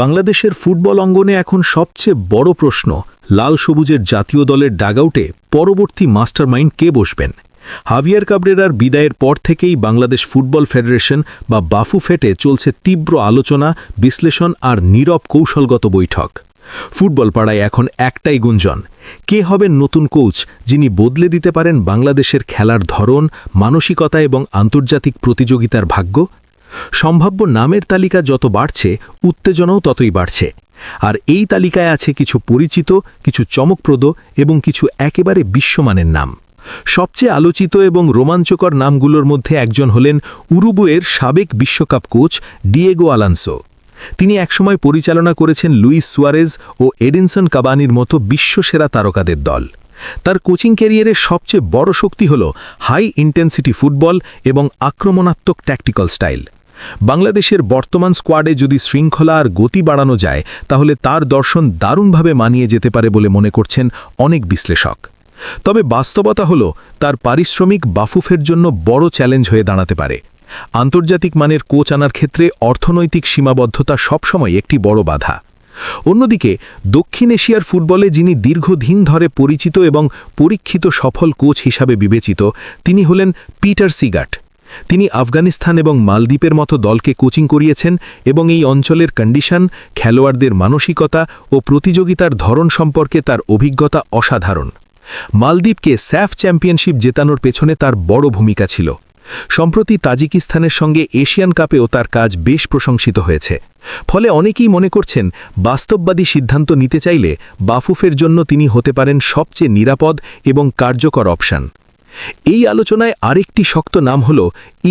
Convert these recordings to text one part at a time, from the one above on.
বাংলাদেশের ফুটবল অঙ্গনে এখন সবচেয়ে বড় প্রশ্ন লাল সবুজের জাতীয় দলের ডাগআউটে পরবর্তী মাস্টারমাইন্ড কে বসবেন। হাভিয়ার কাবরেরার বিদায়ের পর থেকেই বাংলাদেশ ফুটবল ফেডারেশন বা বাফুফেটে চলছে তীব্র আলোচনা, বিশ্লেষণ আর নীরব কৌশলগত বৈঠক। ফুটবল পাড়ায় এখন একটাই গুঞ্জন, কে হবেন নতুন কোচ যিনি বদলে দিতে পারেন বাংলাদেশের খেলার ধরন, মানসিকতা এবং আন্তর্জাতিক প্রতিযোগিতার ভাগ্য। সম্ভাব্য নামের তালিকা যত বাড়ছে, উত্তেজনাও ততই বাড়ছে। আর এই তালিকায় আছে কিছু পরিচিত, কিছু চমকপ্রদ এবং কিছু একেবারে বিশ্বমানের নাম। সবচেয়ে আলোচিত এবং রোমাঞ্চকর নামগুলোর মধ্যে একজন হলেন উরুগুয়ের সাবেক বিশ্বকাপ কোচ ডিয়েগো আলানসো। তিনি একসময় পরিচালনা করেছেন লুইস সুয়ারেজ ও এডিনসন কাবানির মতো বিশ্বসেরা তারকাদের দল। তার কোচিং ক্যারিয়ারের সবচেয়ে বড় শক্তি হল হাই ইন্টেন্সিটি ফুটবল এবং আক্রমণাত্মক ট্যাকটিক্যাল স্টাইল। বাংলাদেশের বর্তমান স্কোয়াডে যদি শৃঙ্খলা আর গতি বাড়ানো যায়, তাহলে তার দর্শন দারুণভাবে মানিয়ে যেতে পারে বলে মনে করছেন অনেক বিশ্লেষক। তবে বাস্তবতা হল, তার পারিশ্রমিক বাফুফের জন্য বড় চ্যালেঞ্জ হয়ে দাঁড়াতে পারে। আন্তর্জাতিক মানের কোচ আনার ক্ষেত্রে অর্থনৈতিক সীমাবদ্ধতা সবসময় একটি বড় বাধা। অন্যদিকে দক্ষিণ এশিয়ার ফুটবলে যিনি দীর্ঘদিন ধরে পরিচিত এবং পরীক্ষিত সফল কোচ হিসাবে বিবেচিত, তিনি হলেন পিটার সিগাট। তিনি আফগানিস্তান এবং মালদ্বীপের মতো দলকে কোচিং করিয়েছেন এবং এই অঞ্চলের কন্ডিশন, খেলোয়াড়দের মানসিকতা ও প্রতিযোগিতার ধরন সম্পর্কে তার অভিজ্ঞতা অসাধারণ। মালদ্বীপকে স্যাফ চ্যাম্পিয়নশিপ জেতানোর পেছনে তার বড় ভূমিকা ছিল। সম্প্রতি তাজিকিস্তানের সঙ্গে এশিয়ান কাপেও তার কাজ বেশ প্রশংসিত হয়েছে। ফলে অনেকেই মনে করছেন, বাস্তববাদী সিদ্ধান্ত নিতে চাইলে বাফুফের জন্য তিনি হতে পারেন সবচেয়ে নিরাপদ এবং কার্যকর অপশন। এই আলোচনায় আরেকটি শক্ত নাম হল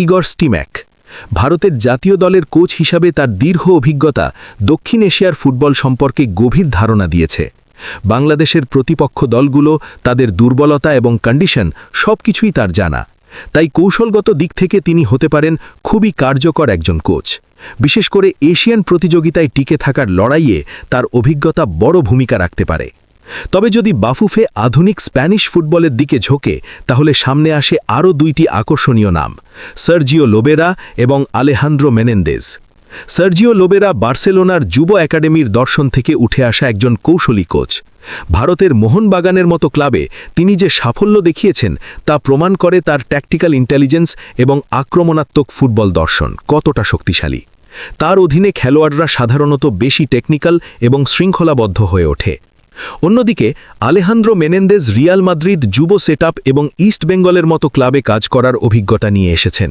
ইগর স্টিম্যাক। ভারতের জাতীয় দলের কোচ হিসাবে তার দীর্ঘ অভিজ্ঞতা দক্ষিণ এশিয়ার ফুটবল সম্পর্কে গভীর ধারণা দিয়েছে। বাংলাদেশের প্রতিপক্ষ দলগুলো, তাদের দুর্বলতা এবং কন্ডিশন সবকিছুই তার জানা। তাই কৌশলগত দিক থেকে তিনি হতে পারেন খুবই কার্যকর একজন কোচ। বিশেষ করে এশিয়ান প্রতিযোগিতায় টিকে থাকার লড়াইয়ে তার অভিজ্ঞতা বড় ভূমিকা রাখতে পারে। তবে যদি বাফুফে আধুনিক স্প্যানিশ ফুটবলের দিকে ঝোঁকে, তাহলে সামনে আসে আরও দুইটি আকর্ষণীয় নাম, সার্জিও লোবেরা এবং আলেহান্দ্রো মেনেন্দেজ। সার্জিও লোবেরা বার্সেলোনার যুব একাডেমির দর্শন থেকে উঠে আসা একজন কৌশলী কোচ। ভারতের মোহনবাগানের মতো ক্লাবে তিনি যে সাফল্য দেখিয়েছেন, তা প্রমাণ করে তার ট্যাকটিক্যাল ইন্টেলিজেন্স এবং আক্রমণাত্মক ফুটবল দর্শন কতটা শক্তিশালী। তার অধীনে খেলোয়াড়রা সাধারণত বেশি টেকনিক্যাল এবং শৃঙ্খলাবদ্ধ হয়ে ওঠে। অন্যদিকে আলেহান্দ্রো মেনেন্দেজ রিয়াল মাদ্রিদ যুব সেটআপ এবং ইস্ট বেঙ্গলের মতো ক্লাবে কাজ করার অভিজ্ঞতা নিয়ে এসেছেন।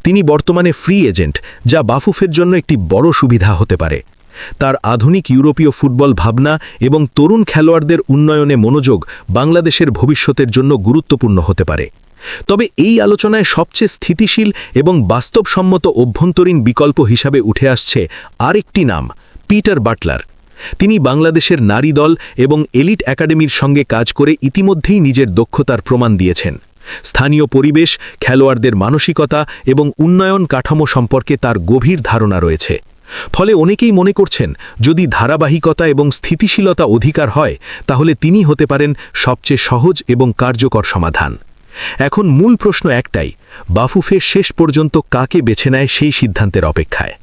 তিনি বর্তমানে ফ্রি এজেন্ট, যা বাফুফের জন্য একটি বড় সুবিধা হতে পারে। তার আধুনিক ইউরোপীয় ফুটবল ভাবনা এবং তরুণ খেলোয়াড়দের উন্নয়নে মনোযোগ বাংলাদেশের ভবিষ্যতের জন্য গুরুত্বপূর্ণ হতে পারে। তবে এই আলোচনায় সবচেয়ে স্থিতিশীল এবং বাস্তবসম্মত অভ্যন্তরীণ বিকল্প হিসাবে উঠে আসছে আরেকটি নাম, পিটার বাটলার। তিনি বাংলাদেশের নারী দল এবং এলিট একাডেমির সঙ্গে কাজ করে ইতিমধ্যেই নিজের দক্ষতার প্রমাণ দিয়েছেন। স্থানীয় পরিবেশ, খেলোয়াড়দের মানসিকতা এবং উন্নয়ন কাঠামো সম্পর্কে তার গভীর ধারণা রয়েছে। ফলে অনেকেই মনে করছেন, যদি ধারাবাহিকতা এবং স্থিতিশীলতা অধিকার হয়, তাহলে তিনি হতে পারেন সবচেয়ে সহজ এবং কার্যকর সমাধান। এখন মূল প্রশ্ন একটাই, বাফুফে শেষ পর্যন্ত কাকে বেছে নেয় সেই সিদ্ধান্তের অপেক্ষায়।